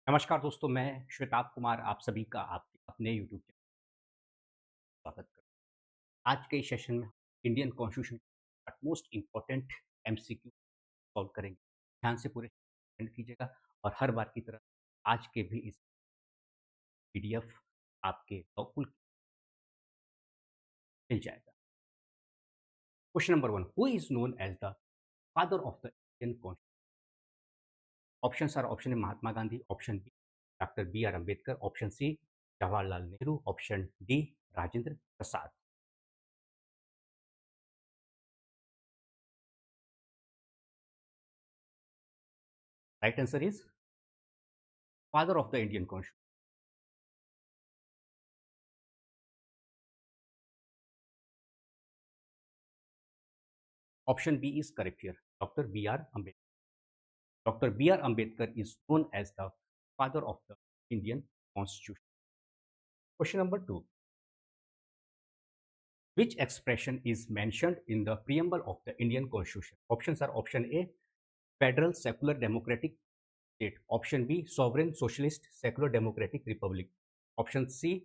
नमस्कार दोस्तों, मैं श्वेताब कुमार आप सभी का आपके अपने यूट्यूब चैनल में स्वागत करता हूँ। आज के इस सेशन में इंडियन कॉन्स्टिट्यूशन का मोस्ट इम्पोर्टेंट एमसीक्यू सॉल्व करेंगे। ध्यान से पूरे अटेंड कीजिएगा और हर बार की तरह आज के भी इस पीडीएफ आपके डॉक्यूमेंट मिल जाएगा। Question number 1, who is known as the father of the Indian constitution? Options are option A Mahatma Gandhi, option B doctor B R Ambedkar, option C Jawaharlal Nehru, option D Rajendra Prasad. Right answer is father of the Indian constitution. Option B is correct here. Dr. B.R. Ambedkar. Dr. B.R. Ambedkar is known as the father of the Indian Constitution. Question number 2. Which expression is mentioned in the preamble of the Indian Constitution? Options are option A, federal secular democratic state. Option B, sovereign socialist secular democratic republic. Option C,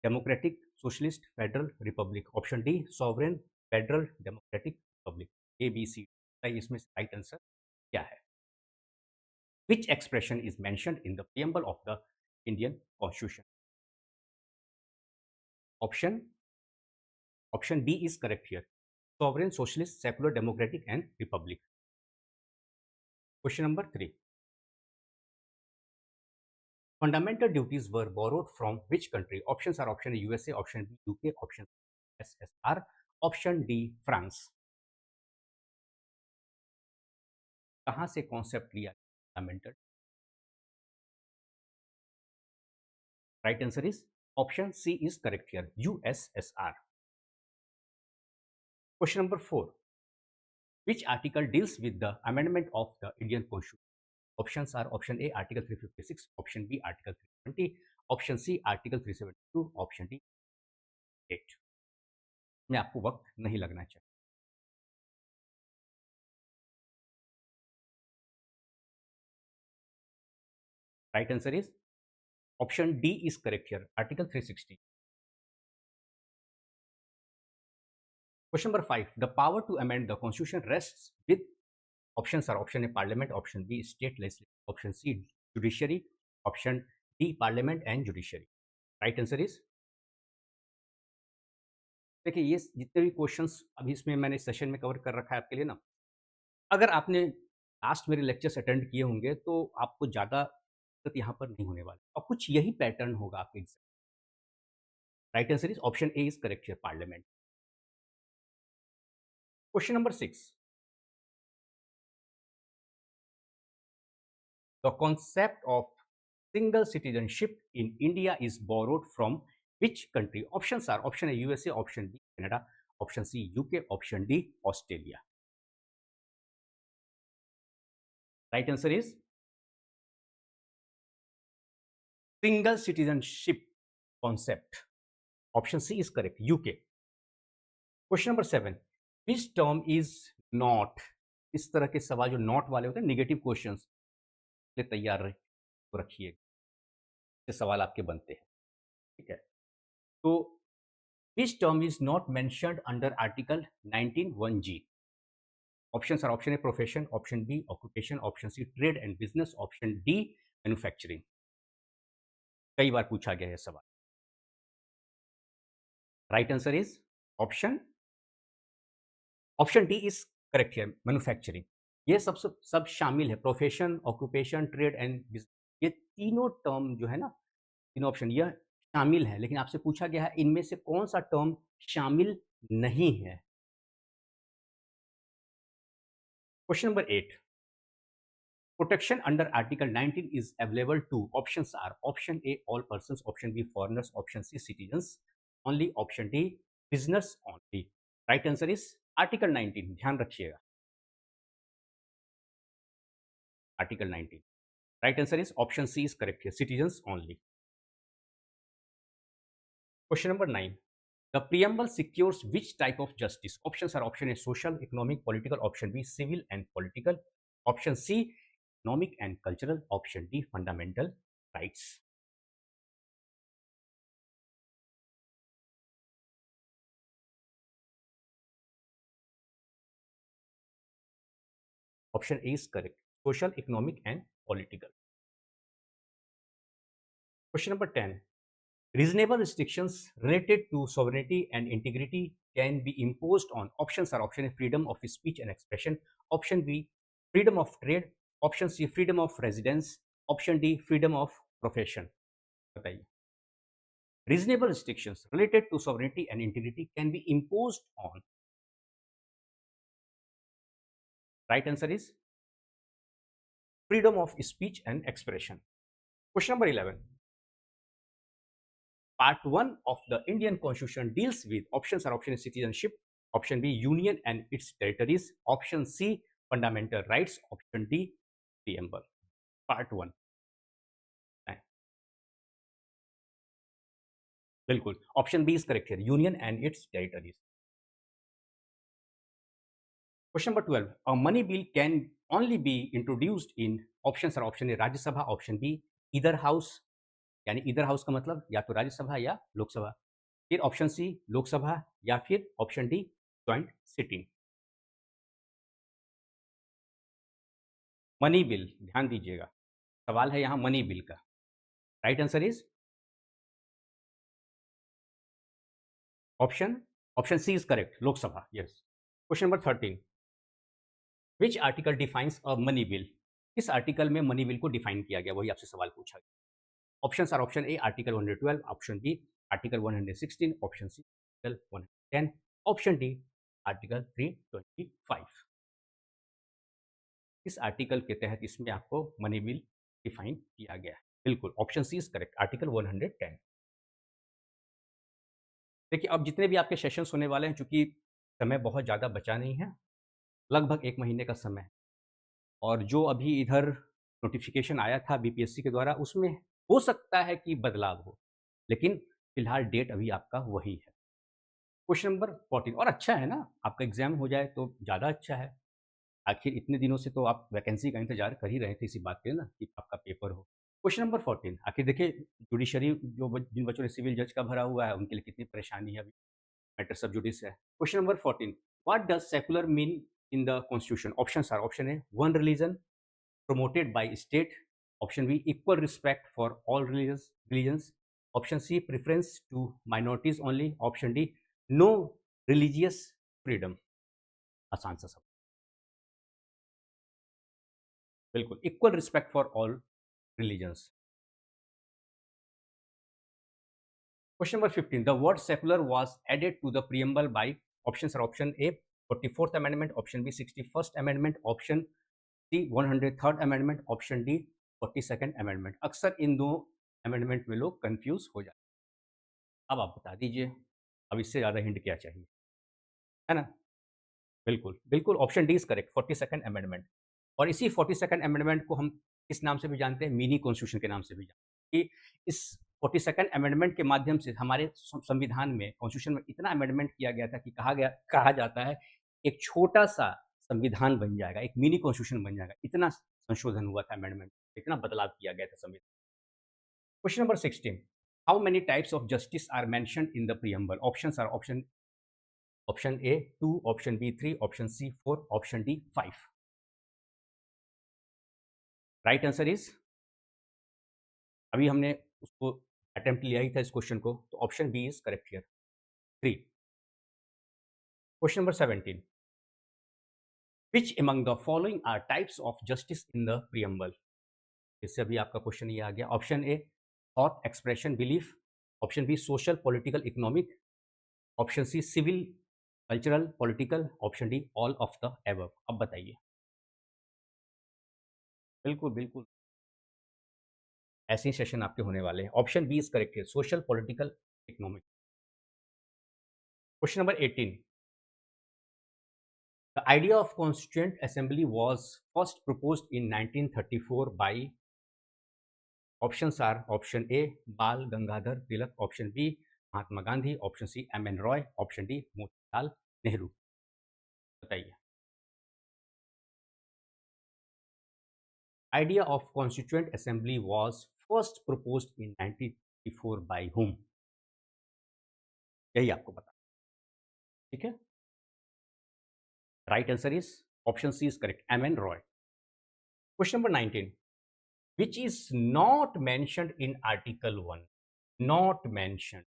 democratic socialist federal republic. Option D, sovereign federal democratic republic. A, B, C. इसमें right answer क्या है? Which expression is mentioned in the preamble of the Indian Constitution? Option Option B is correct here. Sovereign, socialist, secular, democratic, and republic. Question number 3. Fundamental duties were borrowed from which country? Options are option A USA, option B UK, option C SSR, option D France. कहाँ से concept लिया fundamental? Right answer is option C is correct here, USSR. Question number 4. Which article deals with the amendment of the Indian Constitution? Options are option A Article 356, option B Article 320, option C Article 372, option D 8. में आपको वक्त नहीं लगना चाहिए. Right answer is option D is correct here, Article 360. Question number 5. The power to amend the Constitution rests with. Options are option A Parliament, option B State Legislature, option C Judiciary, option D Parliament and Judiciary. Right answer is. देखिए ये जितने भी questions अभी इसमें मैंने session में cover कर रखा है आपके लिए ना, अगर आपने लास्ट मेरे लेक्चर्स अटेंड किए होंगे तो आपको ज़्यादा दिक्कत यहाँ पर नहीं होने वाली और कुछ यही पैटर्न होगा आपके exam. Right answer is option A is correct here, parliament. Question number 6. The concept of single citizenship in India is borrowed from which country? Options are option A USA, option B Canada, option C UK, option D Australia. Right answer is single citizenship concept. Option C is correct, UK. Question number 7. Which term is not? इस तरह के सवाल जो not वाले होते हैं, negative questions, लिए तैयार रखिए. ये सवाल आपके बनते हैं. ठीक है. तो which term is not mentioned under Article 19(1)(g? Options are option A profession, option B occupation, option C trade and business, option D manufacturing. कई बार पूछा गया है सवाल. Right answer is option D is correct है, manufacturing. ये सब शामिल है, profession, occupation, trade and business. ये तीनों टर्म जो है ना, तीनों ऑप्शन यह शामिल है, लेकिन आपसे पूछा गया है इनमें से कौन सा टर्म शामिल नहीं है. Question number 8. Protection under Article 19 is available to. Options are option A all persons, option B foreigners, option C citizens only, option D business only. Right answer is Article 19. ध्यान रखिएगा, Article 19. Right answer is option C is correct here, citizens only. Question number 9. The preamble secures which type of justice? Options are option A social, economic, political, option B civil and political, option C economic and cultural, option D fundamental rights. Option A is correct, social, economic and political. Question number 10, reasonable restrictions related to sovereignty and integrity can be imposed on, options are option A freedom of speech and expression, option B freedom of trade, option C freedom of residence, option D freedom of profession। बताइए, reasonable restrictions related to sovereignty and integrity can be imposed on, right answer is freedom of speech and expression। Question number 11, Part 1 of the Indian Constitution deals with, options are option A citizenship, option B union and its territories, option C fundamental rights, option D preamble। Part 1, बिल्कुल option B is correct here, union and its territories. Question number 12, a money bill can only be introduced in, options are option A Rajya Sabha, option B either house, यानी either house का मतलब या तो राज्यसभा या लोकसभा, फिर option C Lok Sabha, या फिर option D joint sitting. Money bill, ध्यान दीजिएगा, सवाल है यहाँ मनी बिल का। Right answer is option option C is correct, Lok Sabha, yes. Question number 13, which article defines a money bill, किस आर्टिकल में मनी बिल को डिफाइन किया गया, वही आपसे सवाल पूछा गया। Options are option A article 112, option B article 116, option C article 110, option D article 325। इस आर्टिकल के तहत इसमें आपको मनी बिल डिफाइन किया गया है, बिल्कुल option C is correct, article 110। देखिए अब जितने भी आपके सेशंस होने वाले हैं, चूंकि समय बहुत ज़्यादा बचा नहीं है, लगभग 1 महीने का समय, और जो अभी इधर नोटिफिकेशन आया था बीपीएससी के द्वारा, उसमें हो सकता है कि बदलाव हो, लेकिन फिलहाल डेट अभी आपका वही है। क्वेश्चन नंबर 14, और अच्छा है ना, आपका एग्जाम हो जाए तो ज़्यादा अच्छा है। आखिर इतने दिनों से तो आप वैकेंसी का इंतजार कर ही रहे थे इसी बात पे ना, कि आपका पेपर हो। क्वेश्चन नंबर 14, आखिर देखिए जुडिशरी जो जिन बच्चों ने सिविल जज का भरा हुआ है, उनके लिए कितनी परेशानी है अभी, मैटर सब जुडिस है। Question number 14, what does secular mean in the constitution, options are option A one religion promoted by state, option B equal respect for all religions, option C preference to minorities only, option D no religious freedom। आसान सा सब, बिल्कुल equal respect for all religions. Question number 15, the word secular was added to the preamble by, options are option A 44th amendment, option B 61st amendment, option C 103rd amendment, option D 42nd amendment। अक्सर इन दो amendment में लोग confuse हो जाते हैं। अब आप बता दीजिए, अब इससे ज़्यादा हिंट क्या चाहिए, है ना। बिल्कुल बिल्कुल option D is correct, 42nd amendment. और इसी 42nd अमेंडमेंट को हम किस नाम से भी जानते हैं, मिनी कॉन्स्टिट्यूशन के नाम से भी जानते हैं, कि इस 42nd अमेंडमेंट के माध्यम से हमारे संविधान में, कॉन्स्टिट्यूशन में इतना अमेंडमेंट किया गया था कि कहा जाता है एक छोटा सा संविधान बन जाएगा, एक मिनी कॉन्स्टिट्यूशन बन जाएगा, इतना संशोधन हुआ था अमेंडमेंट, इतना बदलाव किया गया था संविधान। Question number 16, how many types of justice are mentioned in the preamble, options are option A 2, option B 3, option C 4, option D 5। Right answer is, अभी हमने उसको अटेम्प्ट लिया ही था इस क्वेश्चन को, तो option B is correct here, 3। Question number 17, which among the following are types of justice in the preamble, इससे अभी आपका क्वेश्चन ये आ गया। Option A thought expression belief, option B social political economic, option C civil cultural political, option D all of the above. अब बताइए, बिल्कुल बिल्कुल ऐसे ही सेशन आपके होने वाले हैं। ऑप्शन बी इज करेक्ट है, social political economic. Question number 18, the idea of constituent assembly was first proposed in 1934 by, options are option A Bal Gangadhar Tilak, option B Mahatma Gandhi, option C M N Roy, option D Motilal Nehru. बताइए, idea of constituent assembly was first proposed in 1954 by whom? यही आपको बता, ठीक है। Right answer is option C is correct, M N. Roy. Question number 19, which is not mentioned in Article 1? Not mentioned.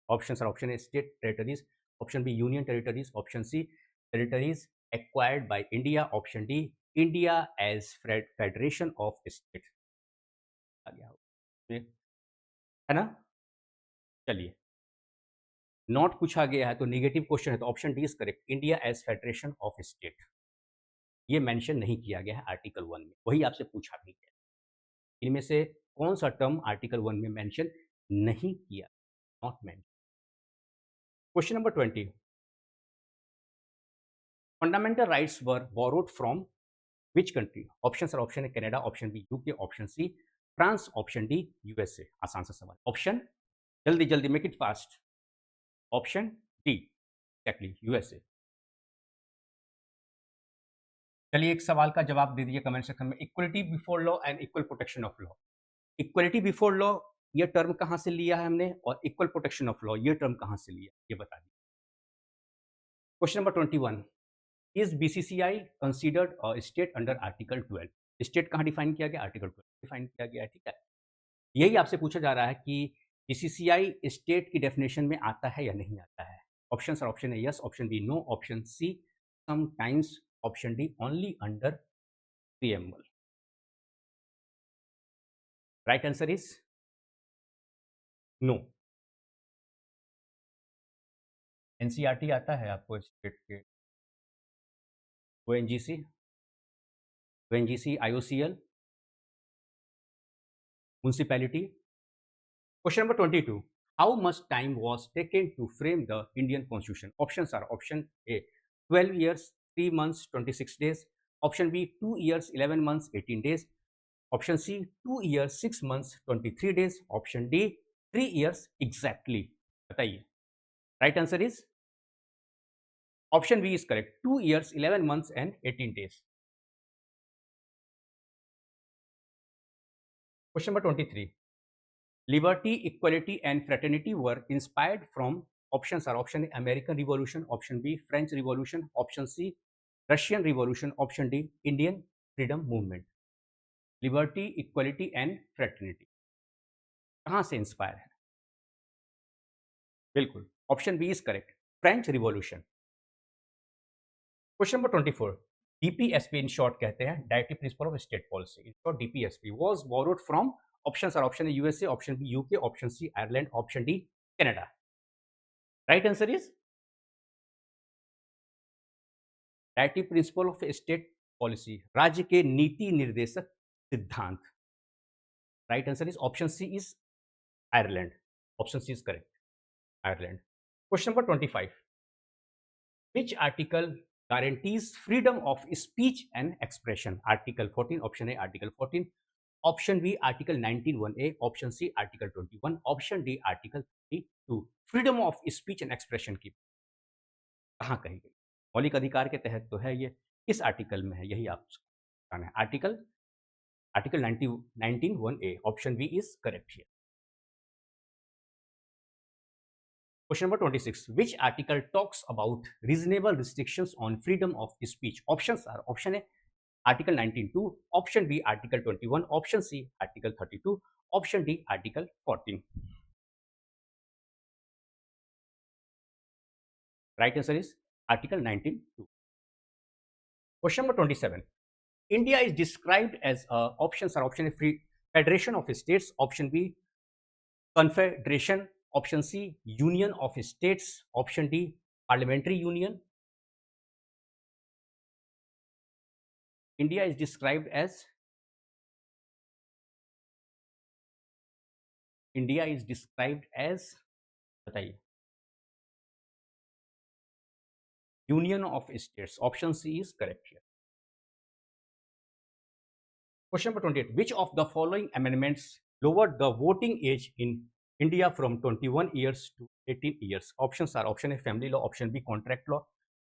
Options are option A state territories, option B union territories, option C territories acquired by India, option D India as federation of states। आ गया ये, है ना। चलिए, not पूछा गया है तो negative question है, तो option D is correct, India as federation of state. ये मेंशन नहीं किया गया है आर्टिकल 1 में, वही आपसे पूछा भी गया। इनमें से कौन सा टर्म आर्टिकल 1 में मेंशन नहीं किया, not mention. Question number 20, fundamental rights were borrowed from which country? Option sir, option A Canada, option B UK, option C France, option D USA. आसान सा सवाल, ऑप्शन जल्दी जल्दी, make it fast. Option D exactly USA. चलिए एक सवाल का जवाब दे दीजिए कमेंट सेक्शन में, equality before law and equal protection of law. Equality before law ये टर्म कहां से लिया है हमने, और इक्वल प्रोटेक्शन ऑफ लॉ ये टर्म कहां से लिया, ये बता दीजिए। Question number 21, is BCCI considered a state under article 12? State कहां डिफाइन किया गया, आर्टिकल 12 डिफाइन किया गया है, ठीक है। यही आपसे पूछा जा रहा है कि बीसीसीआई स्टेट की डेफिनेशन में आता है या नहीं आता है। Option sir, option A yes, option B no, option C sometimes, option D only under preamble. Right answer is no. NCERT आता है आपको स्टेट के, ONGC, IOCL, municipality. Question number 22, how much time was taken to frame the Indian Constitution? Options are option A 12 years 3 months 26 days, option B 2 years 11 months 18 days, option C 2 years 6 months 23 days, option D 3 years exactly। बताइए। Right answer is option B is correct, 2 years 11 months and 18 days। Question number 23, liberty, equality and fraternity were inspired from, options are option A American Revolution, option B French Revolution, option C Russian Revolution, option D Indian Freedom Movement। Liberty, equality and fraternity कहां से inspire है? बिल्कुल, option B is correct, French revolution. Question number 24, DPSP in short कहते हैं directive principle of state policy, in short DPSP was borrowed from, options are option A USA, option B UK, option C Ireland, option D Canada. Right answer is directive principle of state policy, राज्य के नीति निर्देशक सिद्धांत। Right answer is option C is Ireland, option C is correct, Ireland. Question number 25, which article guarantees freedom of speech and expression? Article 14, option A Article 14, option B Article 19(1)(a), option C Article 21, option D Article 32। Freedom of speech and expression की कहाँ कही गई? मौलिक अधिकार के तहत तो है ये, किस आर्टिकल में है, यही आप बताना है। Article 19(1)(a), option B is correct here. Question number 26, which article talks about reasonable restrictions on freedom of speech? Options are option A Article 19(2), option B Article 21, option C Article 32, option D Article 14। Right answer is Article 19(2). Question number 27, India is described as options are option A free federation of states, option B confederation, option C union of states, option D parliamentary union। India is described as बताइए, union of states, option C is correct here। Question number 28, which of the following amendments lowered the voting age in India from 21 years to 18 years? Options are option A family law, option B contract law,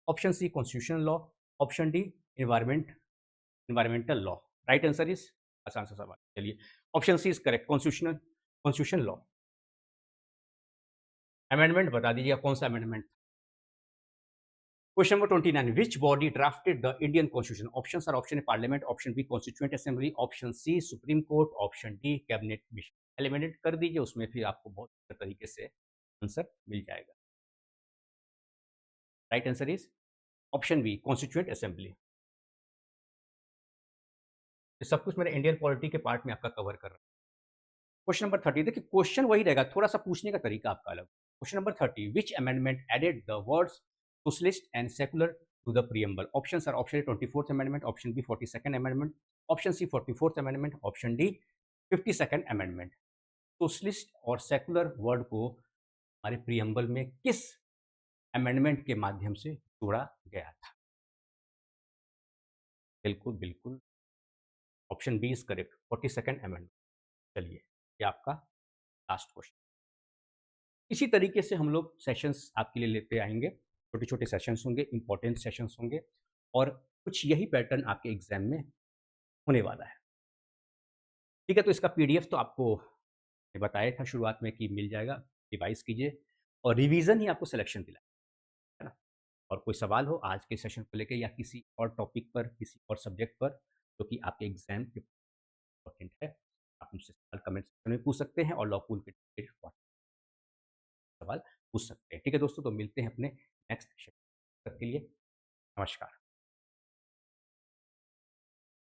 option C constitutional law, option D environmental law। Right answer is, आसान सा सवाल। चलिए option C is correct, constitution law. Amendment बता दीजिएगा कौन सा amendment. Question number 29, which body drafted the Indian constitution? Options are option A parliament, option B constituent assembly, option C supreme court, option D cabinet mission. Eliminate कर दीजिए, उसमें फिर आपको बहुत अच्छे तरीके से आंसर मिल जाएगा। Right answer is option B constituent assembly. ये सब कुछ मेरे इंडियन पॉलिटी के पार्ट में आपका कवर कर रहा है। क्वेश्चन नंबर 30, देखिए क्वेश्चन वही रहेगा, थोड़ा सा पूछने का तरीका आपका अलग। Question number 30, which amendment added the words socialist and secular to the preamble? Options are option A 24th amendment, option B 42nd amendment, option C 44th amendment, option D 52nd amendment. Socialist और secular word को हमारे preamble में किस amendment के माध्यम से जोड़ा गया था? बिल्कुल बिल्कुल, option B is correct, 42nd amendment. चलिए, ये आपका लास्ट क्वेश्चन। इसी तरीके से हम लोग सेशंस आपके लिए लेते आएंगे, छोटे छोटे सेशंस होंगे, इंपॉर्टेंट सेशंस होंगे, और कुछ यही पैटर्न आपके एग्जाम में होने वाला है। ठीक है, तो इसका पीडीएफ तो आपको मैंने बताया था शुरुआत में कि मिल जाएगा, रिवाइज कीजिए, और रिवीजन ही आपको सिलेक्शन दिलाएगा, है ना। और कोई सवाल हो आज के सेशन को लेकर या किसी और टॉपिक पर, किसी और सब्जेक्ट पर जो कि आपके एग्जाम के इंपॉर्टेंट है, आप मुझसे सवाल कमेंट सेक्शन में पूछ सकते हैं, और लॉकूल के सवाल पूछ सकते हैं। ठीक है दोस्तों, तो मिलते हैं अपने नेक्स्ट सेशन, तक के लिए नमस्कार।